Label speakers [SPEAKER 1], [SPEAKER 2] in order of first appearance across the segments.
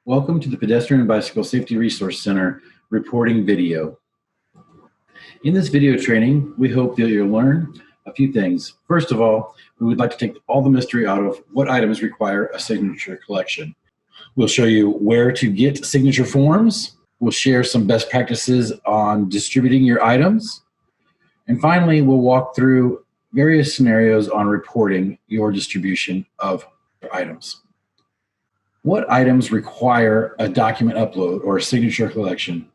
[SPEAKER 1] Welcome to the Pedestrian and Bicycle Safety Resource Center reporting video. In this video training, we hope that you'll learn a few things. First of all, we would like to take all the mystery out of what items require a signature collection. We'll show you where to get signature forms. We'll share some best practices on distributing your items. And finally, we'll walk through various scenarios on reporting your distribution of your items. What items require a document upload or a signature collection?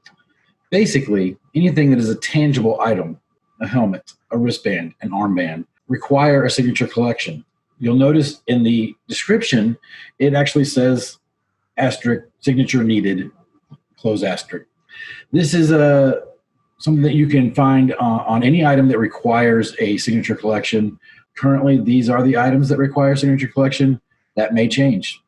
[SPEAKER 1] Basically, anything that is a tangible item, a helmet, a wristband, an armband, require a signature collection. You'll notice in the description, it actually says asterisk, signature needed, close asterisk. This is something that you can find on any item that requires a signature collection. Currently, these are the items that require signature collection. That may change.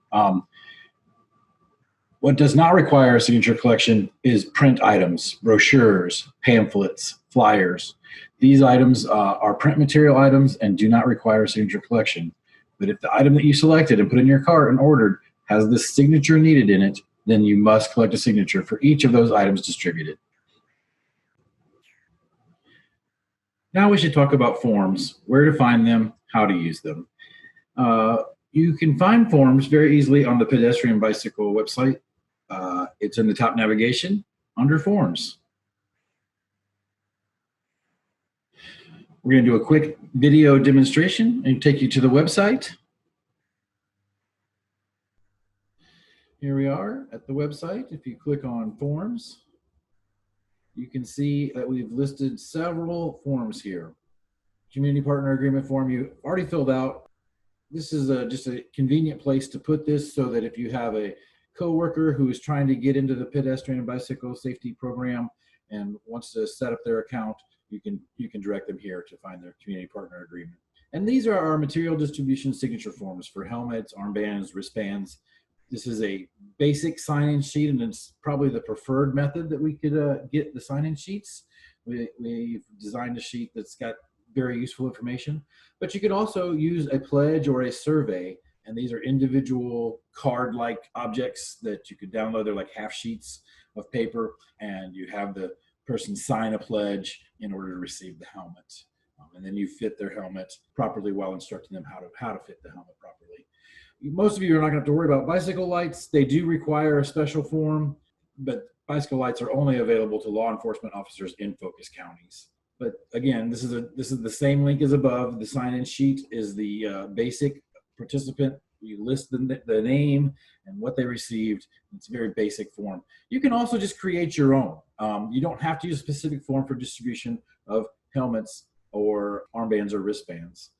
[SPEAKER 1] What does not require a signature collection is print items, brochures, pamphlets, flyers. These items are print material items and do not require a signature collection. But if the item that you selected and put in your cart and ordered has this signature needed in it, then you must collect a signature for each of those items distributed. Now we should talk about forms, where to find them, how to use them. You can find forms very easily on the Pedestrian Bicycle website. It's in the top navigation under forms. We're going to do a quick video demonstration and take you to the website. Here we are at the website. If you click on forms, you can see that we've listed several forms here. Community partner agreement form you already filled out. This is just a convenient place to put this so that if you have a coworker who is trying to get into the pedestrian and bicycle safety program and wants to set up their account, you can direct them here to find their community partner agreement. And these are our material distribution signature forms for helmets, armbands, wristbands. This is a basic sign-in sheet, and it's probably the preferred method that we could get the sign-in sheets. We've designed a sheet that's got very useful information, but you could also use a pledge or a survey, and these are individual card-like objects that you could download. They're like half sheets of paper, and you have the person sign a pledge in order to receive the helmet. And then you fit their helmet properly while instructing them how to fit the helmet properly. Most of you are not going to have to worry about bicycle lights. They do require a special form, but bicycle lights are only available to law enforcement officers in focus counties. But again, this is the same link as above. The sign-in sheet is the basic participant. You list the name and what they received. It's a very basic form. You can also just create your own. You don't have to use a specific form for distribution of helmets or armbands or wristbands.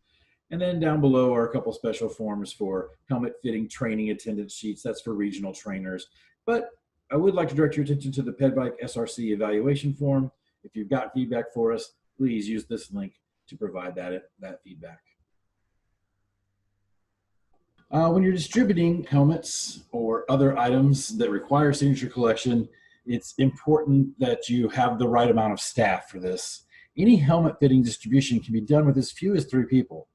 [SPEAKER 1] And then down below are a couple special forms for helmet fitting training attendance sheets. That's for regional trainers. But I would like to direct your attention to the PedBike SRC evaluation form. If you've got feedback for us, please use this link to provide that feedback. When you're distributing helmets or other items that require signature collection, it's important that you have the right amount of staff for this. Any helmet fitting distribution can be done with as few as 3 people.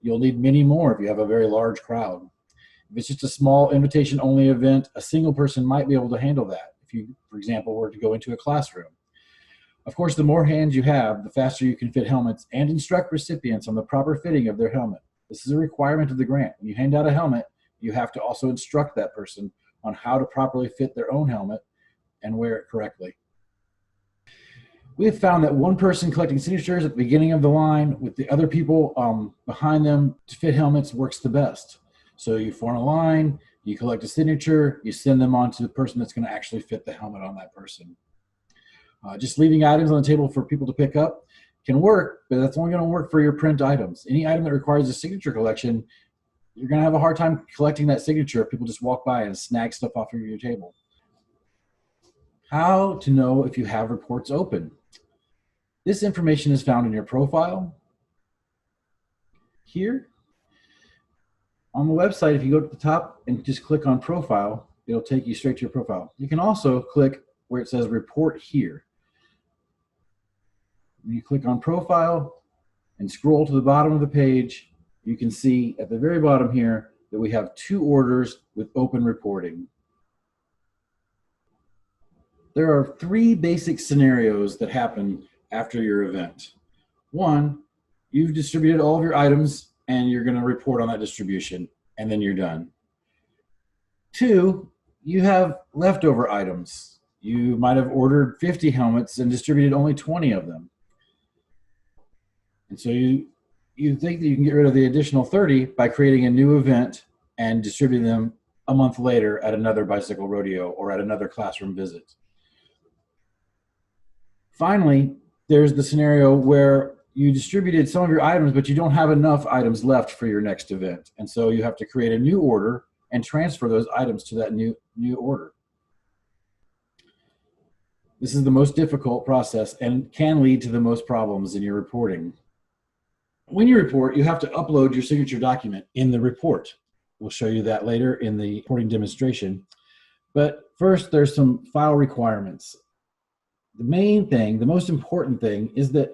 [SPEAKER 1] You'll need many more if you have a very large crowd. If it's just a small invitation-only event, a single person might be able to handle that if you, for example, were to go into a classroom. Of course, the more hands you have, the faster you can fit helmets and instruct recipients on the proper fitting of their helmet. This is a requirement of the grant. When you hand out a helmet, you have to also instruct that person on how to properly fit their own helmet and wear it correctly. We have found that one person collecting signatures at the beginning of the line with the other people behind them to fit helmets works the best. So you form a line, you collect a signature, you send them on to the person that's going to actually fit the helmet on that person. Just leaving items on the table for people to pick up can work, but that's only going to work for your print items. Any item that requires a signature collection, you're going to have a hard time collecting that signature if people just walk by and snag stuff off of your table. How to know if you have reports open. This information is found in your profile. Here on the website, if you go to the top and just click on profile, it'll take you straight to your profile. You can also click where it says report here. When you click on profile and scroll to the bottom of the page, you can see at the very bottom here that we have 2 orders with open reporting. There are three basic scenarios that happen after your event. One, you've distributed all of your items and you're going to report on that distribution, and then you're done. Two, you have leftover items. You might have ordered 50 helmets and distributed only 20 of them. And so you think that you can get rid of the additional 30 by creating a new event and distributing them a month later at another bicycle rodeo or at another classroom visit. Finally, there's the scenario where you distributed some of your items, but you don't have enough items left for your next event. And so you have to create a new order and transfer those items to that new order. This is the most difficult process and can lead to the most problems in your reporting. When you report, you have to upload your signature document in the report. We'll show you that later in the reporting demonstration. But first, there's some file requirements. The main thing, the most important thing, is that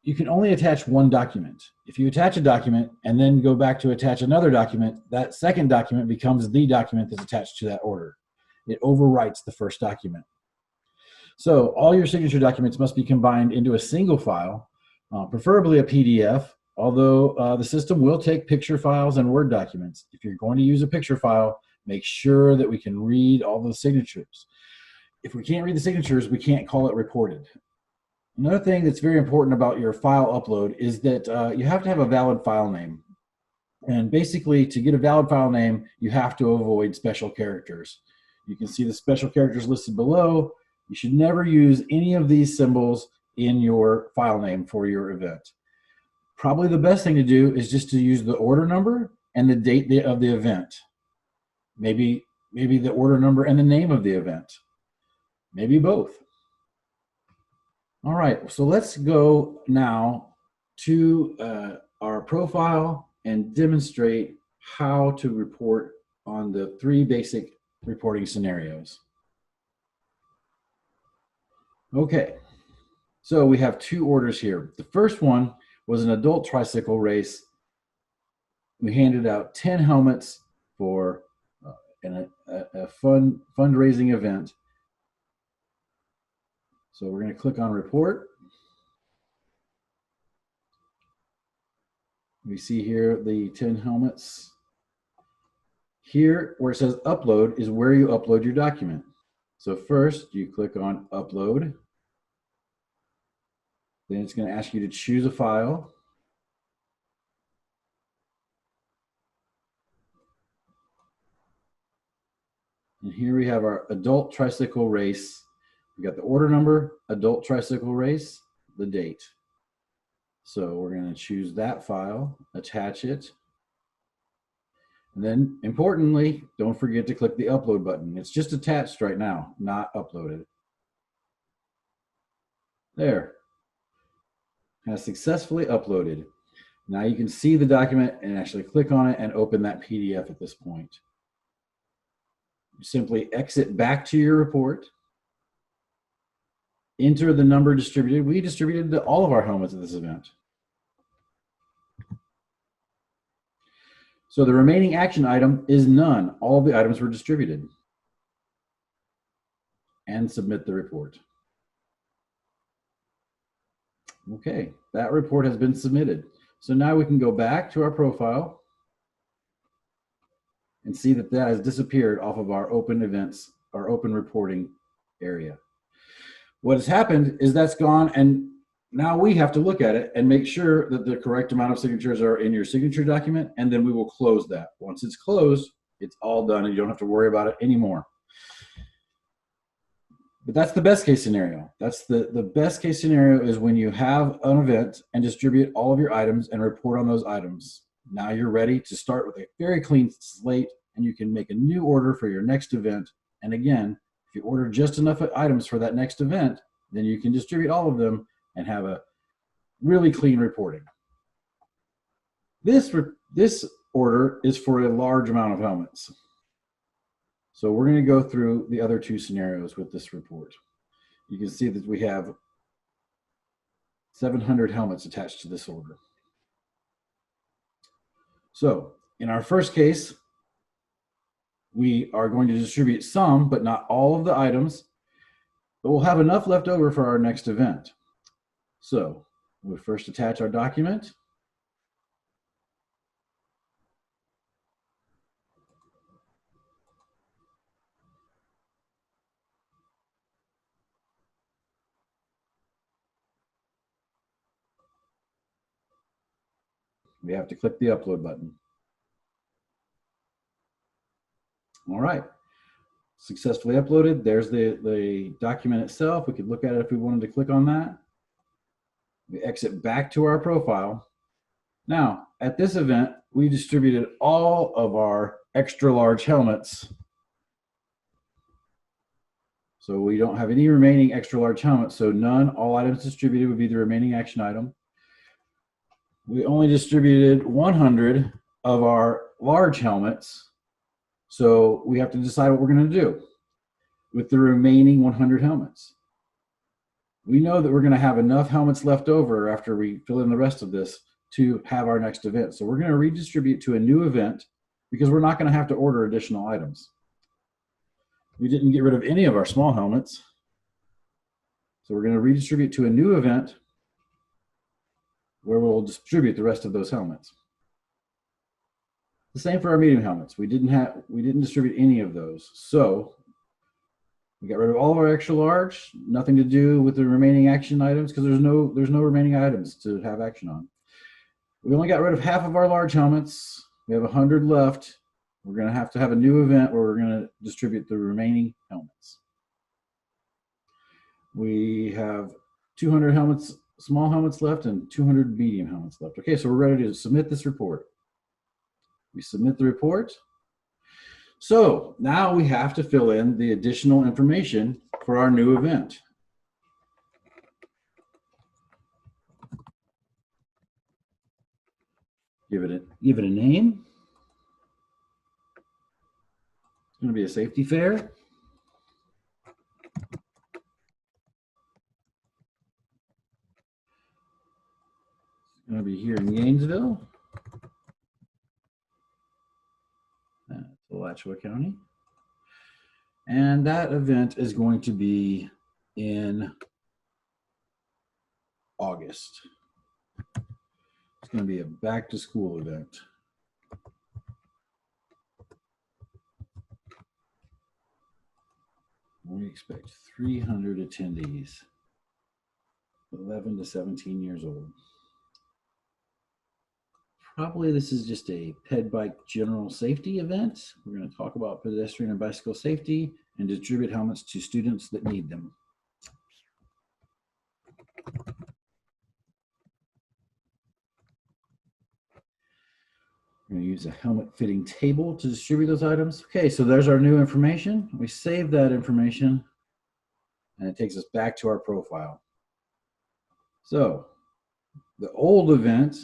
[SPEAKER 1] you can only attach one document. If you attach a document and then go back to attach another document, that second document becomes the document that's attached to that order. It overwrites the first document. So all your signature documents must be combined into a single file, preferably a PDF, although the system will take picture files and Word documents. If you're going to use a picture file, make sure that we can read all the signatures. If we can't read the signatures, we can't call it reported. Another thing that's very important about your file upload is that you have to have a valid file name. And basically, to get a valid file name, you have to avoid special characters. You can see the special characters listed below. You should never use any of these symbols in your file name for your event. Probably the best thing to do is just to use the order number and the date of the event. Maybe the order number and the name of the event. Maybe both. All right, so let's go now to our profile and demonstrate how to report on the three basic reporting scenarios. Okay, so we have two orders here. The first one was an adult tricycle race. We handed out 10 helmets for a fundraising event. So we're going to click on report. We see here the 10 helmets. Here where it says upload is where you upload your document. So first you click on upload. Then it's going to ask you to choose a file. And here we have our adult tricycle race. We got the order number, adult tricycle race, the date. So we're going to choose that file, attach it. And then importantly, don't forget to click the upload button. It's just attached right now, not uploaded. There. Has successfully uploaded. Now you can see the document and actually click on it and open that PDF at this point. You simply exit back to your report. Enter the number distributed. We distributed all of our helmets at this event. So the remaining action item is none. All of the items were distributed. And submit the report. Okay, that report has been submitted. So now we can go back to our profile and see that that has disappeared off of our open events, our open reporting area. What has happened is that's gone, and now we have to look at it and make sure that the correct amount of signatures are in your signature document, and then we will close that. Once it's closed, it's all done and you don't have to worry about it anymore. But that's the best case scenario. That's the best case scenario is when you have an event and distribute all of your items and report on those items. Now you're ready to start with a very clean slate and you can make a new order for your next event. And again, if you order just enough items for that next event, then you can distribute all of them and have a really clean reporting. This order is for a large amount of helmets. So we're going to go through the other two scenarios with this report. You can see that we have 700 helmets attached to this order. So in our first case, we are going to distribute some, but not all of the items. but we'll have enough left over for our next event. So we'll first attach our document. We have to click the upload button. All right, successfully uploaded. There's the document itself. We could look at it if we wanted to click on that. We exit back to our profile. Now, at this event, we distributed all of our extra large helmets. So we don't have any remaining extra large helmets. So none, all items distributed would be the remaining action item. We only distributed 100 of our large helmets. So we have to decide what we're going to do with the remaining 100 helmets. We know that we're going to have enough helmets left over after we fill in the rest of this to have our next event. So we're going to redistribute to a new event because we're not going to have to order additional items. We didn't get rid of any of our small helmets. So we're going to redistribute to a new event where we'll distribute the rest of those helmets. The same for our medium helmets. We didn't distribute any of those. So we got rid of all of our extra large, nothing to do with the remaining action items because there's no remaining items to have action on. We only got rid of half of our large helmets. We have 100 left. We're going to have a new event where we're going to distribute the remaining helmets. We have 200 helmets, small helmets left and 200 medium helmets left. Okay, so we're ready to submit this report. We submit the report. So now we have to fill in the additional information for our new event. Give it a name. It's going to be a safety fair. It's going to be here in Gainesville. That's Alachua County. And that event is going to be in August. It's going to be a back to school event. We expect 300 attendees, 11 to 17 years old. Probably this is just a PedBike general safety event. We're going to talk about pedestrian and bicycle safety and distribute helmets to students that need them. We're going to use a helmet fitting table to distribute those items. Okay, so there's our new information. We save that information and it takes us back to our profile. So the old event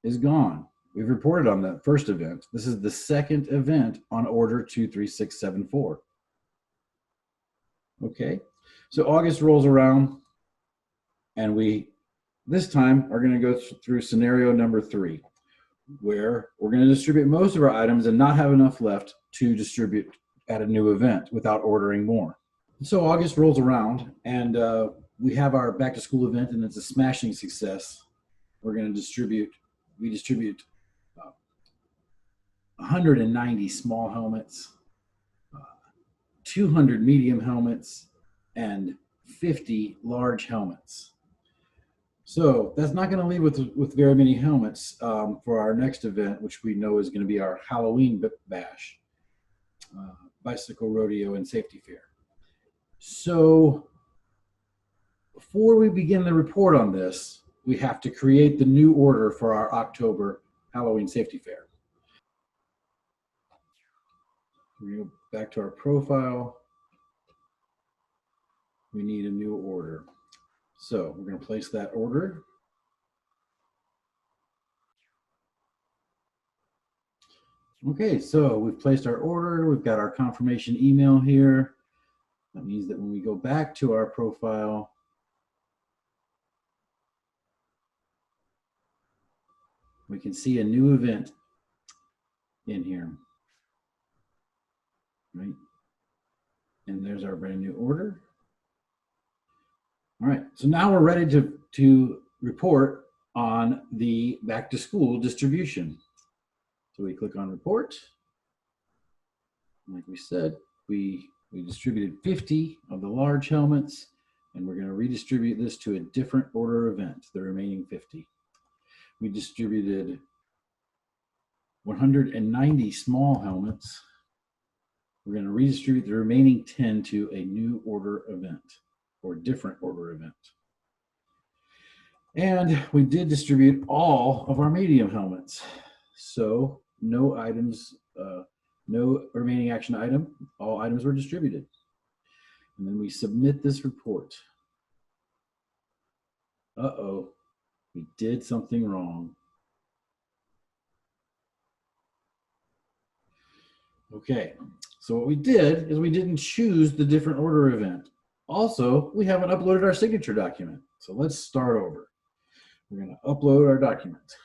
[SPEAKER 1] is gone. We've reported on that first event. This is the second event on order 23674. Okay, so August rolls around and we this time are going to go through scenario number 3, where we're going to distribute most of our items and not have enough left to distribute at a new event without ordering more. So August rolls around and we have our back to school event and it's a smashing success. We're going to distribute 190 small helmets, 200 medium helmets, and 50 large helmets. So that's not going to leave with very many helmets for our next event, which we know is going to be our Halloween bash, bicycle rodeo and safety fair. So before we begin the report on this, we have to create the new order for our October Halloween safety fair. We go back to our profile. We need a new order. So we're going to place that order. Okay, so we've placed our order. We've got our confirmation email here. That means that when we go back to our profile, we can see a new event in here, right? And there's our brand new order. All right, so now we're ready to report on the back to school distribution. So we click on report. Like we said, we distributed 50 of the large helmets, and we're going to redistribute this to a different order event, the remaining 50. We distributed 190 small helmets. We're going to redistribute the remaining 10 to a new order event or different order event. And we did distribute all of our medium helmets. So no items, no remaining action item, all items were distributed. And then we submit this report. Uh-oh, we did something wrong. Okay, so what we did is we didn't choose the different order event. Also, we haven't uploaded our signature document. So let's start over. We're going to upload our document.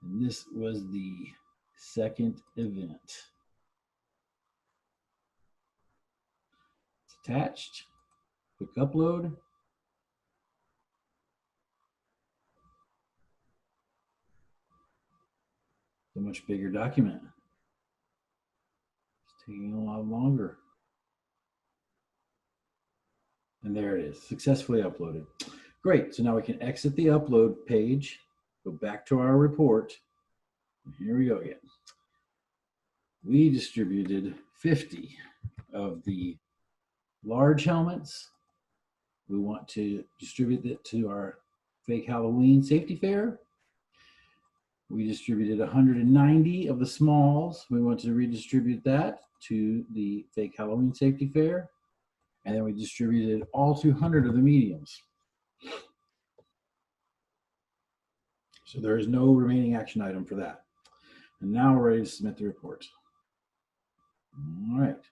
[SPEAKER 1] And this was the second event. It's attached. Click upload. It's a much bigger document. It's taking a lot longer. And there it is, successfully uploaded. Great, so now we can exit the upload page, go back to our report. And here we go again. We distributed 50 of the large helmets. We want to distribute it to our fake Halloween safety fair. We distributed 190 of the smalls. We want to redistribute that to the fake Halloween safety fair. And then we distributed all 200 of the mediums. So there is no remaining action item for that. And now we're ready to submit the report. All right.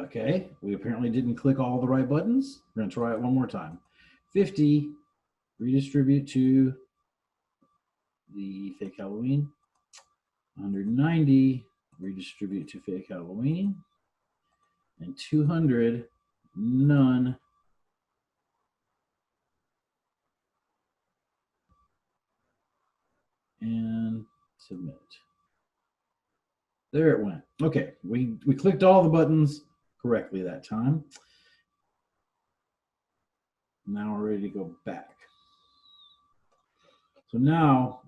[SPEAKER 1] Okay, we apparently didn't click all the right buttons. We're going to try it one more time. 50, redistribute to the fake Halloween. 190, redistribute to fake Halloween. And 200, none. And submit. There it went. Okay, we clicked all the buttons correctly that time. Now we're ready to go back. So now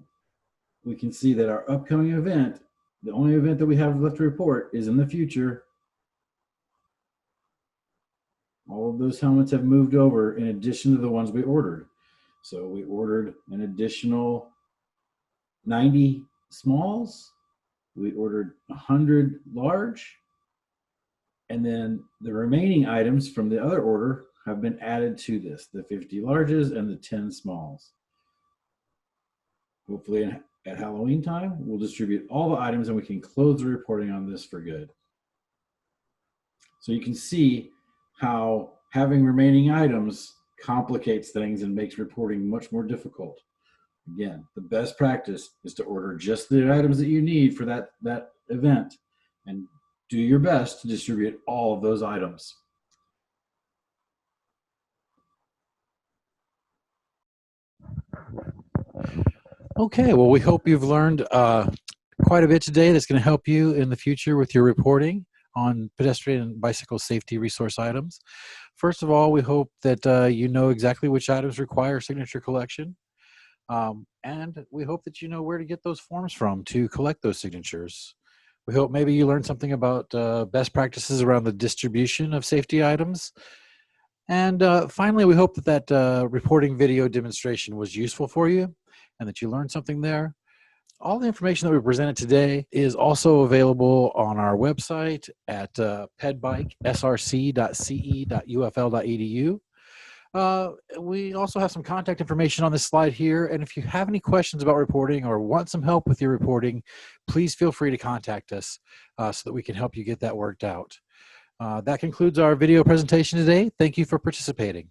[SPEAKER 1] we can see that our upcoming event, the only event that we have left to report, is in the future. All of those helmets have moved over in addition to the ones we ordered. So we ordered an additional 90 smalls. We ordered 100 large. And then the remaining items from the other order have been added to this, the 50 larges and the 10 smalls. Hopefully at Halloween time, we'll distribute all the items and we can close the reporting on this for good. So you can see how having remaining items complicates things and makes reporting much more difficult. Again, the best practice is to order just the items that you need for that event and do your best to distribute all of those items. Okay, well, we hope you've learned quite a bit today that's going to help you in the future with your reporting on pedestrian and bicycle safety resource items. First of all, we hope that you know exactly which items require signature collection. And we hope that you know where to get those forms from to collect those signatures. We hope maybe you learned something about best practices around the distribution of safety items. And finally, we hope that reporting video demonstration was useful for you and that you learned something there. All the information that we presented today is also available on our website at pedbikesrc.ce.ufl.edu. We also have some contact information on this slide here, and if you have any questions about reporting or want some help with your reporting, please feel free to contact us so that we can help you get that worked out. That concludes our video presentation today. Thank you for participating.